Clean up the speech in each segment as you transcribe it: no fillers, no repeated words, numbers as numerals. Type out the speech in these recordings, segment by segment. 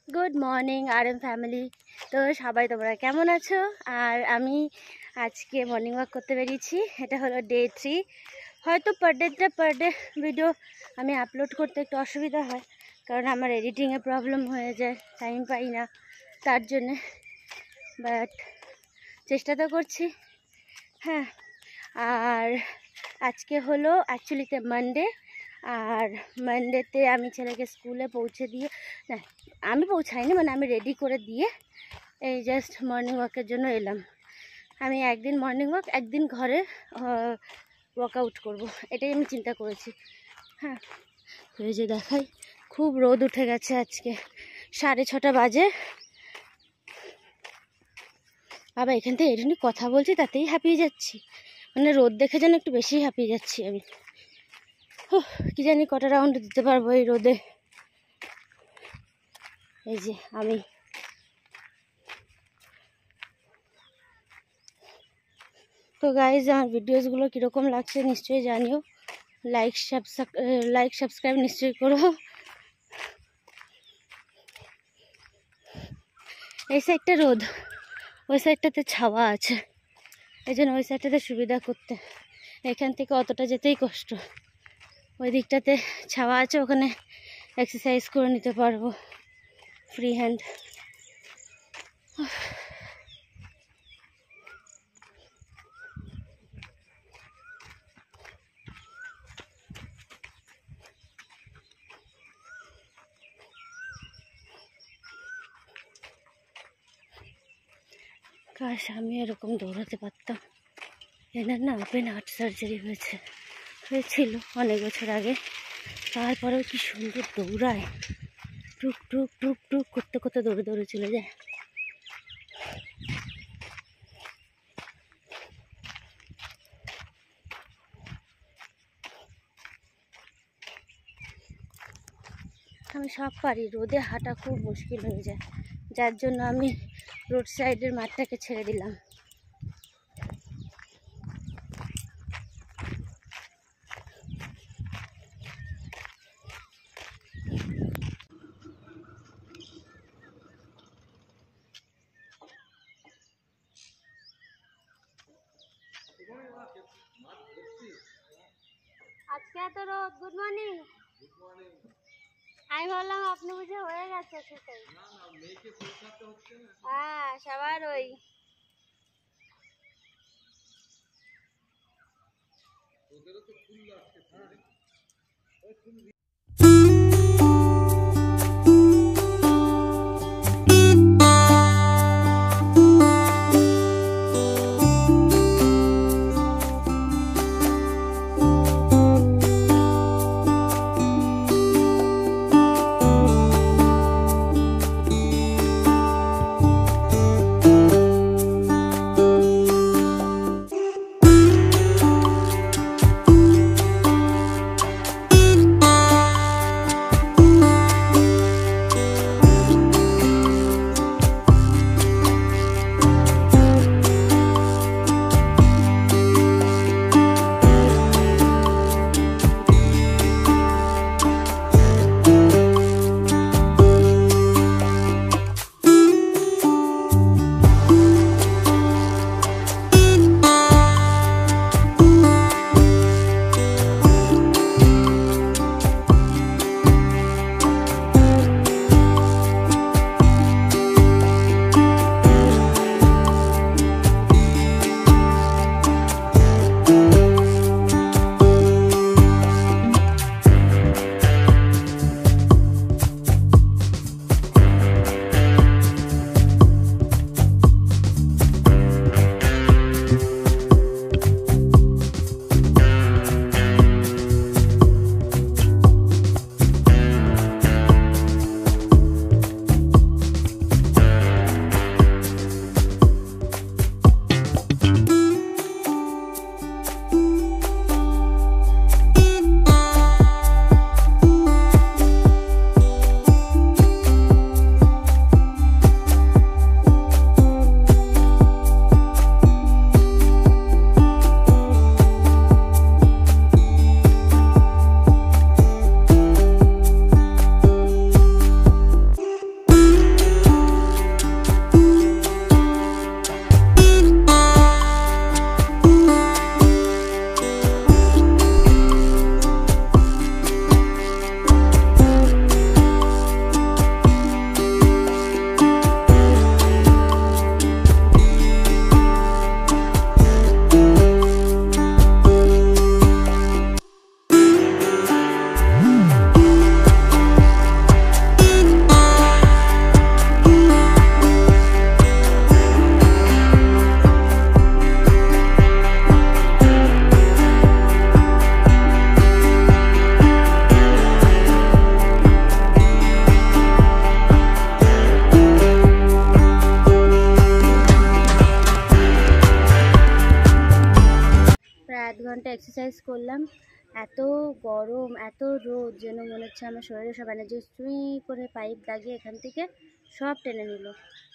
Good morning RM family. তো সবাই তোমরা কেমন আছো? আর আমি আজকে মর্নিং ওয়াক করতে বেরিয়েছি। এটা হলো ডে 3। হয়তো পার ডে ভিডিও আমি আপলোড করতে একটু অসুবিধা হয়, কারণ আমার এডিটিংয়ে প্রবলেম হয়ে যায়, টাইম পাই না তার জন্যে। বাট চেষ্টা তো করছি। হ্যাঁ, আর আজকে হলো অ্যাকচুয়ালিতে মানডে। আর মানডেতে আমি ছেলেকে স্কুলে পৌঁছে দিয়ে, না আমি পৌঁছাইনি, মানে আমি রেডি করে দিয়ে এই জাস্ট মর্নিং ওয়াকের জন্য এলাম। আমি একদিন মর্নিং ওয়াক, একদিন ঘরে ওয়ার্কআউট করব, এটাই আমি চিন্তা করেছি। হ্যাঁ, এই যে দেখাই, খুব রোদ উঠে গেছে আজকে, 6:30 বাজে। বাবা, এখান থেকে এরকম কথা বলছি তাতেই হাঁপিয়ে যাচ্ছি, মানে রোদ দেখে যেন একটু বেশি হাঁপিয়ে যাচ্ছি আমি। কি জানি কটা রাউন্ড দিতে পারবো এই রোদে। এই যে আমি তো গাইজ, আমার ভিডিওসগুলো কীরকম লাগছে নিশ্চয়ই জানিও। লাইক সাবস্ক্রাইব নিশ্চয়ই করো। এই সাইডটা রোদ, ওই সাইডটাতে ছাওয়া আছে, এই জন্য ওই সাইডটাতে সুবিধা করতে। এখান থেকে অতটা যেতেই কষ্ট। ওই দিকটাতে ছাওয়া আছে, ওখানে এক্সারসাইজ করে নিতে পারবো ফ্রি হ্যান্ড। কাশ আমি এরকম দৌড়াতে পারতাম। এনার না ওপেন হার্ট সার্জারি হয়েছিল অনেক বছর আগে। তারপরেও কি সুন্দর দৌড়ায়, টুক টুক টুক টুক করতে করতে দৌড়ে দৌড়ে চলে যায়। আমি সব পারি, রোদে হাঁটা খুব মুশকিল হয়ে যায়, যার জন্য আমি রোড সাইডের মাঠটাকে ছেড়ে দিলাম। আজকে এত রোদ। Good morning. আমি ভাবলাম আপনি বুঝে হয়ে গেছে সেটাই। হ্যাঁ, সবার ওই ঘন্টা এক্সারসাইজ করলাম। এত গরম, এত রোদ, যেন মনে হচ্ছে আমার শরীরে সব এনার্জি সুই করে পাইপ লাগিয়ে এখান থেকে সব টেনে নিল।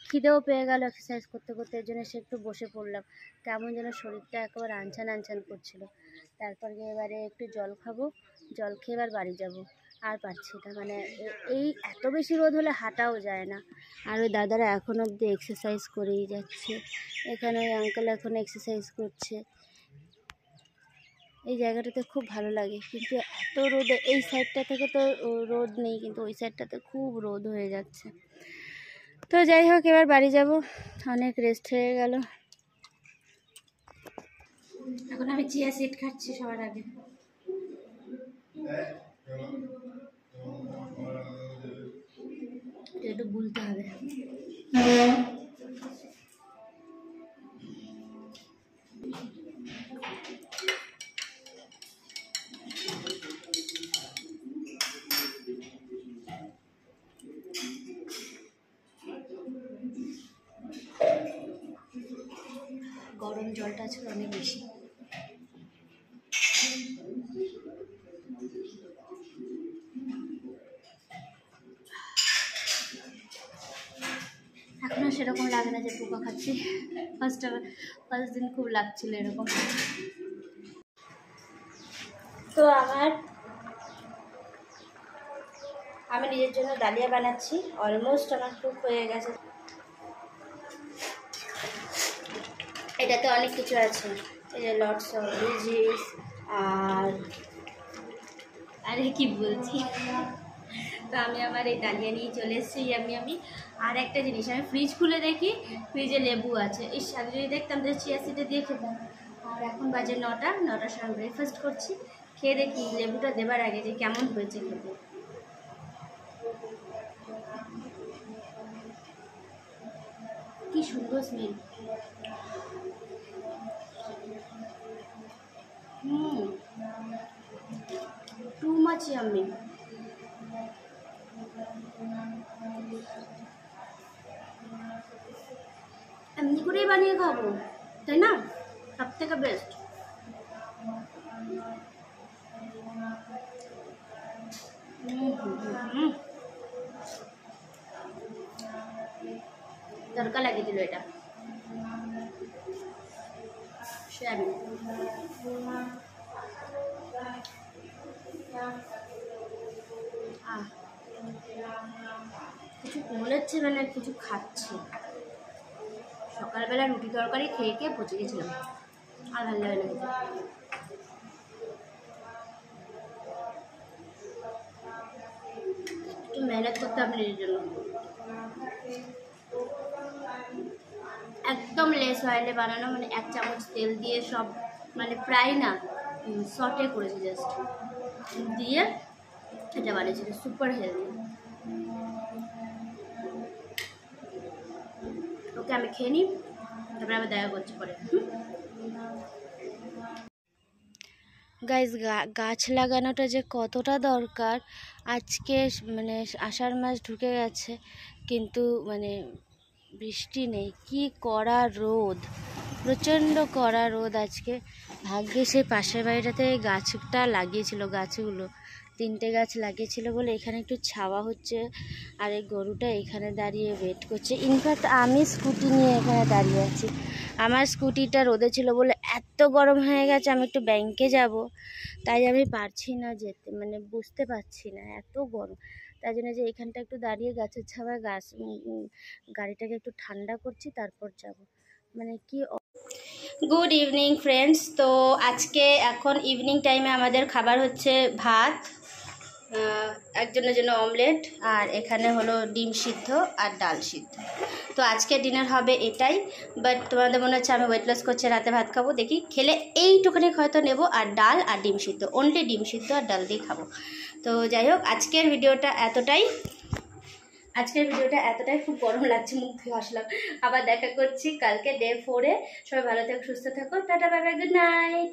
খিদেও পেয়ে গেল এক্সারসাইজ করতে করতে, এর জন্য সে একটু বসে পড়লাম। কেমন যেন শরীরটা একেবারে আনছান আনছান করছিল। তারপর এবারে একটু জল খাবো, জল খেয়ে এবার বাড়ি যাব। আর পারছি না, মানে এই এত বেশি রোদ হলে হাঁটাও যায় না। আর ওই দাদারা এখন অবধি এক্সারসাইজ করেই যাচ্ছে। এখানে ওই আঙ্কেল এখন এক্সারসাইজ করছে। এই জায়গাটাতে খুব ভালো লাগে, কিন্তু এত রোদে এই সাইডটা থেকে তো রোদ নেই, কিন্তু ওই সাইডটাতে খুব রোদ হয়ে যাচ্ছে। তো যাই হোক, এবার বাড়ি যাব, অনেক রেস্ট হয়ে গেল। এখন আমি চিয়া সিড খাচ্ছি সবার আগে। একটু গুলতে হবে। গরম জলটা ছিল অনেক বেশি। এখনও সেরকম লাগে না যে পোকা খাচ্ছি। ফার্স্ট দিন খুব লাগছিল এরকম। তো আমি নিজের জন্য ডালিয়া বানাচ্ছি। অলমোস্ট আমার কুক হয়ে গেছে। এটাতে অনেক কিছু আছে, এই যে লটস অফ ভেজিস, আর কি বলছি। তো আমি আমার এই ডালিয়া নিয়ে চলে এসেছি। আমি আর একটা জিনিস, আমি ফ্রিজ খুলে দেখি ফ্রিজে লেবু আছে। এই সাথে যদি দেখতাম যে চিয়া সিডে দিয়ে খেতাম। আর এখন বাজে 9টার সময় ব্রেকফাস্ট করছি। খেয়ে দেখি লেবুটা দেবার আগে যে কেমন হয়েছে খেতে। কি সুন্দর স্মেল। Too much yummy. এমনি করেই বানিয়ে খাবো, তাই না? সব থেকে বেস্ট। তড়কা লাগিয়ে দিল এটা। কিছু বলেছে, মানে কিছু খাচ্ছি। সকালবেলা রুটি তরকারি খেয়ে খেয়ে পচে গেছিলাম, আর ভালো লাগে না। একটু মেহনত করতে হবে নিজের জন্য। একদম লেস অয়েলে বানানো, মানে 1 চামচ তেল দিয়ে সব, মানে প্রায় না, সটে করেছি জাস্ট, দিয়ে এটা বানিয়েছিল। Super healthy. ওকে, আমি খেয়ে নিই, তারপরে আবার দেখা করছি পরে। গাইজ, গাছ লাগানোটা যে কতটা দরকার। আজকে মানে আষাঢ় মাস ঢুকে গেছে, কিন্তু মানে বৃষ্টি নেই। কি কড়া রোদ, প্রচণ্ড কড়া রোদ আজকে। ভাগ্যে সেই পাশের বাড়িটাতে গাছটা লাগিয়েছিল, গাছগুলো 3টে গাছ লাগিয়েছিল বলে এখানে একটু ছাওয়া হচ্ছে। আর এই গরুটা এখানে দাঁড়িয়ে ওয়েট করছে। ইনফ্যাক্ট আমি স্কুটি নিয়ে এখানে দাঁড়িয়ে আছি। আমার স্কুটিটা রোদে ছিল বলে এত গরম হয়ে গেছে। আমি একটু ব্যাংকে যাব, তাই আমি পারছি না যেতে, মানে বুঝতে পারছি না, এত গরম। তাই জন্য যে এখানটা একটু দাঁড়িয়ে গাছের ছাওয়ায় গাড়িটাকে একটু ঠান্ডা করছি, তারপর যাব। মানে কি। Good evening friends. তো আজকে এখন ইভিনিং টাইমে আমাদের খাবার হচ্ছে ভাত, একজনের জন্য অমলেট, আর এখানে হলো ডিম সিদ্ধ আর ডাল সিদ্ধ। তো আজকে ডিনার হবে এটাই। বাট তোমাদের মনে হচ্ছে আমি ওয়েট লস করছি, রাতে ভাত খাবো, দেখি খেলে এইটুখানি হয়তো নেব। আর ডাল আর ডিম সিদ্ধ, অনলি ডিম সিদ্ধ আর ডাল দিয়ে খাবো। তো যাই হোক, আজকের ভিডিওটা এতটাই। খুব গরম লাগছে, মুখ ধুয়ে আসলাম। আবার দেখা করছি কালকে ডে 4-এ। সবাই ভালো থাকো, সুস্থ থাকো, tata, bye bye, good night.